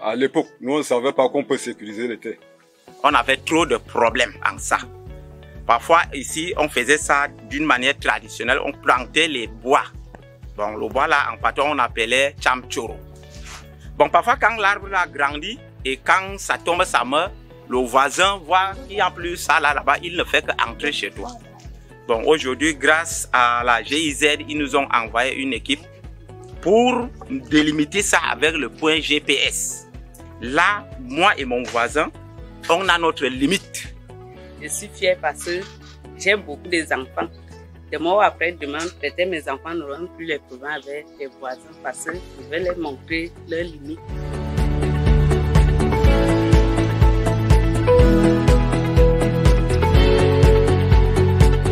À l'époque, nous on ne savait pas qu'on peut sécuriser les terres. On avait trop de problèmes en ça. Parfois ici, on faisait ça d'une manière traditionnelle, on plantait les bois. Bon, le bois là, en patois, on appelait chamchoro. Bon, parfois quand l'arbre a grandi et quand ça tombe, ça meurt, le voisin voit qu'il n'y a plus ça là-bas, il ne fait qu'entrer chez toi. Bon, aujourd'hui, grâce à la GIZ, ils nous ont envoyé une équipe pour délimiter ça avec le point GPS. Là, moi et mon voisin, on a notre limite. Je suis fière parce que j'aime beaucoup les enfants. Demain après demain, peut-être mes enfants n'auront plus les problèmes avec les voisins parce que je vais leur montrer leurs limites.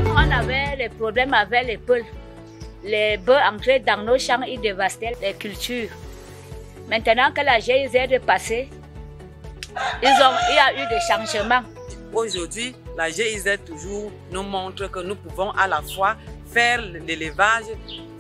On avait des problèmes avec les poules. Les bœufs entraient dans nos champs, ils dévastaient les cultures. Maintenant que la GIZ est passée, il y a eu des changements. Aujourd'hui, la GIZ toujours nous montre que nous pouvons à la fois faire l'élevage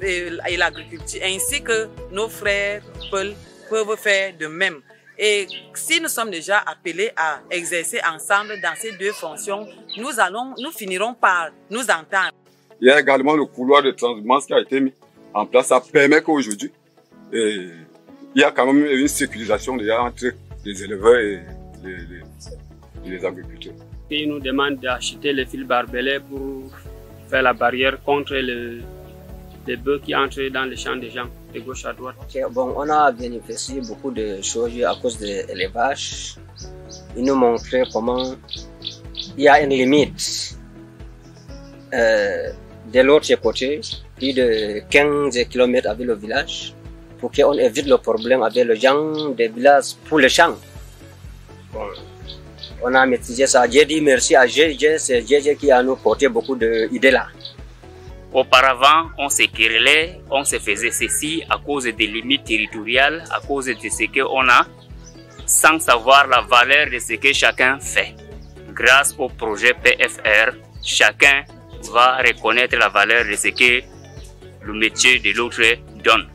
et l'agriculture, ainsi que nos frères peuvent faire de même. Et si nous sommes déjà appelés à exercer ensemble dans ces deux fonctions, nous finirons par nous entendre. Il y a également le couloir de transhumance qui a été mis en place. Ça permet qu'aujourd'hui, il y a quand même une sécurisation déjà entre les éleveurs et les agriculteurs. Ils nous demandent d'acheter les fils barbelés pour faire la barrière contre les bœufs qui entrent dans les champs des gens, de gauche à droite. Bon, on a bénéficié beaucoup de choses à cause de l'élevage. Ils nous montraient comment il y a une limite. De l'autre côté, plus de 15 km avec le village, pour qu'on évite le problème avec les gens des villages pour les champs. Bon, on a maîtrisé ça. J'ai dit merci à GG, c'est GG qui a nous porté beaucoup d'idées là. Auparavant, on se querellait, on se faisait ceci à cause des limites territoriales, à cause de ce qu'on a, sans savoir la valeur de ce que chacun fait. Grâce au projet PFR, chacun va reconnaître la valeur de ce que le métier de l'autre donne.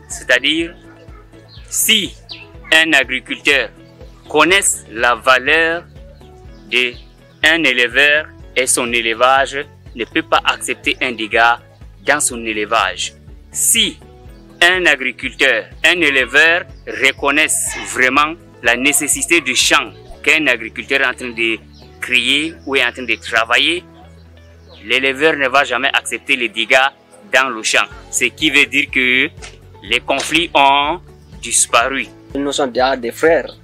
C'est-à-dire, si un agriculteur connaît la valeur d'un éleveur et son élevage ne peut pas accepter un dégât dans son élevage. Si un agriculteur, un éleveur reconnaissent vraiment la nécessité du champ qu'un agriculteur est en train de créer ou est en train de travailler, l'éleveur ne va jamais accepter les dégâts dans le champ. Ce qui veut dire que les conflits ont disparu. Nous sommes déjà des frères.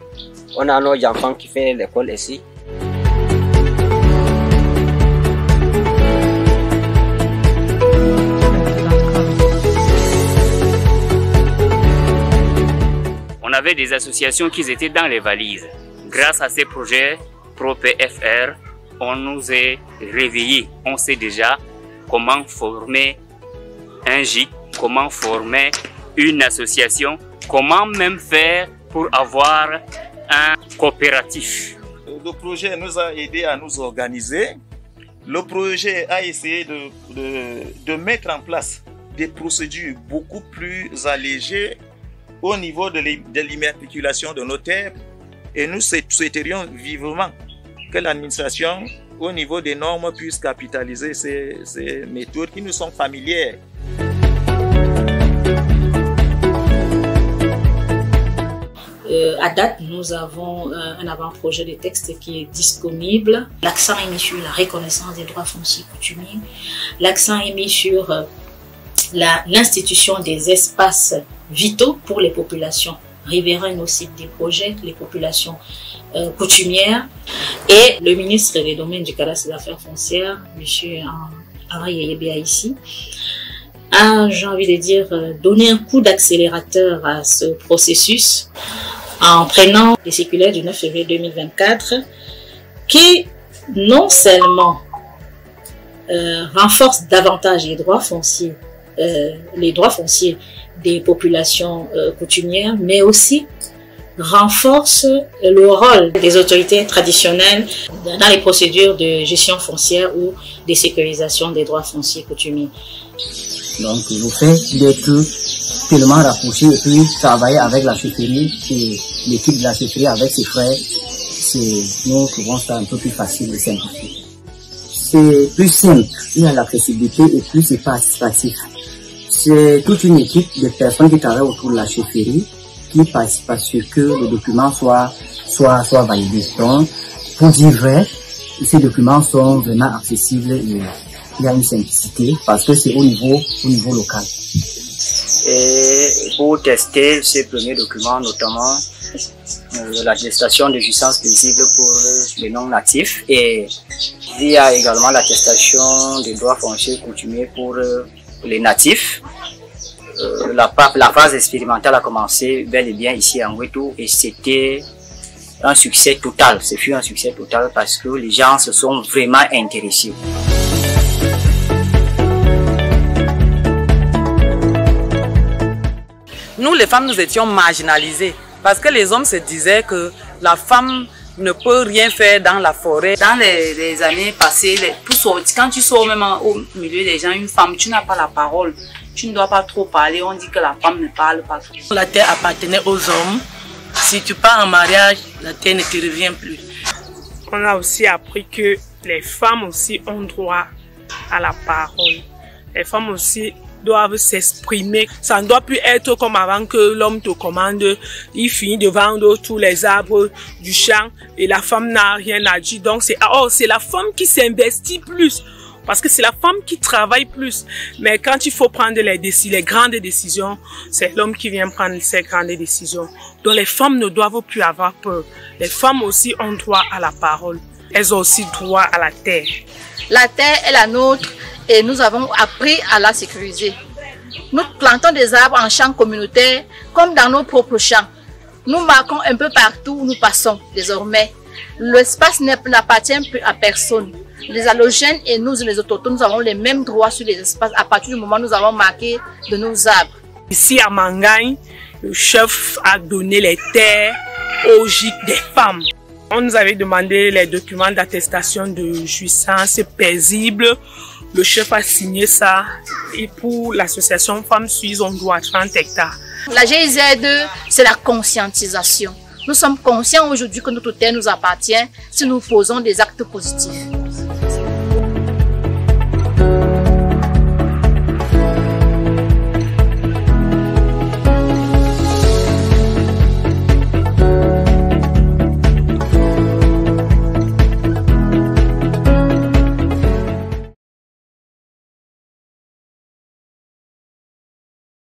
On a nos enfants qui font l'école ici. On avait des associations qui étaient dans les valises. Grâce à ces projets pro-PFR, on nous est réveillés. On sait déjà comment former un GIC, comment former une association, comment même faire pour avoir un coopératif. Le projet nous a aidé à nous organiser. Le projet a essayé de mettre en place des procédures beaucoup plus allégées au niveau de l'immatriculation de nos terres. Et nous souhaiterions vivement que l'administration, au niveau des normes, puisse capitaliser ces méthodes qui nous sont familières. À date, nous avons un avant-projet de texte qui est disponible. L'accent est mis sur la reconnaissance des droits fonciers coutumiers. L'accent est mis sur l'institution des espaces vitaux pour les populations riveraines aussi des projets, les populations coutumières. Et le ministre des Domaines du Cadastre des Affaires foncières, M. Henri Yebea ici, a, j'ai envie de dire, donné un coup d'accélérateur à ce processus en prenant les circulaires du 9 février 2024 qui non seulement renforcent davantage les droits fonciers des populations coutumières, mais aussi renforce le rôle des autorités traditionnelles dans les procédures de gestion foncière ou de sécurisation des droits fonciers coutumiers. Donc le fait d'être tellement rapproché et puis travailler avec la chefferie et l'équipe de la chefferie avec ses frères, nous trouvons ça un peu plus facile et simplifié. C'est plus simple, il y a l'accessibilité et plus c'est participatif. C'est toute une équipe de personnes qui travaillent autour de la chefferie qui participent à ce que le document soit validé. Donc, pour dire vrai, ces documents sont vraiment accessibles et il y a une simplicité parce que c'est au niveau local. Et pour tester ces premiers documents, notamment l'attestation de jouissance paisible pour les non-natifs, et il y a également l'attestation des droits fonciers coutumiers pour les natifs. La phase expérimentale a commencé bel et bien ici à Ngwetou et c'était un succès total. Ce fut un succès total parce que les gens se sont vraiment intéressés. Nous, les femmes, nous étions marginalisées parce que les hommes se disaient que la femme ne peut rien faire dans la forêt. Dans les années passées, quand tu sors même au milieu des gens, une femme, tu n'as pas la parole. Tu ne dois pas trop parler, on dit que la femme ne parle pas trop. La terre appartenait aux hommes. Si tu pars en mariage, la terre ne te revient plus. On a aussi appris que les femmes aussi ont droit à la parole. Les femmes aussi doivent s'exprimer. Ça ne doit plus être comme avant que l'homme te commande, il finit de vendre tous les arbres du champ et la femme n'a rien à dire. Donc c'est la femme qui s'investit plus. Parce que c'est la femme qui travaille plus. Mais quand il faut prendre les grandes décisions, c'est l'homme qui vient prendre ces grandes décisions. Donc les femmes ne doivent plus avoir peur. Les femmes aussi ont droit à la parole. Elles ont aussi droit à la terre. La terre est la nôtre et nous avons appris à la sécuriser. Nous plantons des arbres en champs communautaires comme dans nos propres champs. Nous marquons un peu partout où nous passons désormais. L'espace n'appartient plus à personne. Les allogènes et nous, les autochtones, nous avons les mêmes droits sur les espaces à partir du moment où nous avons marqué de nos arbres. Ici à Mangagne, le chef a donné les terres aux gîtes des femmes. On nous avait demandé les documents d'attestation de jouissance paisible. Le chef a signé ça et pour l'association Femmes Suisses, on doit 30 hectares. La GIZ, c'est la conscientisation. Nous sommes conscients aujourd'hui que notre terre nous appartient si nous posons des actes positifs.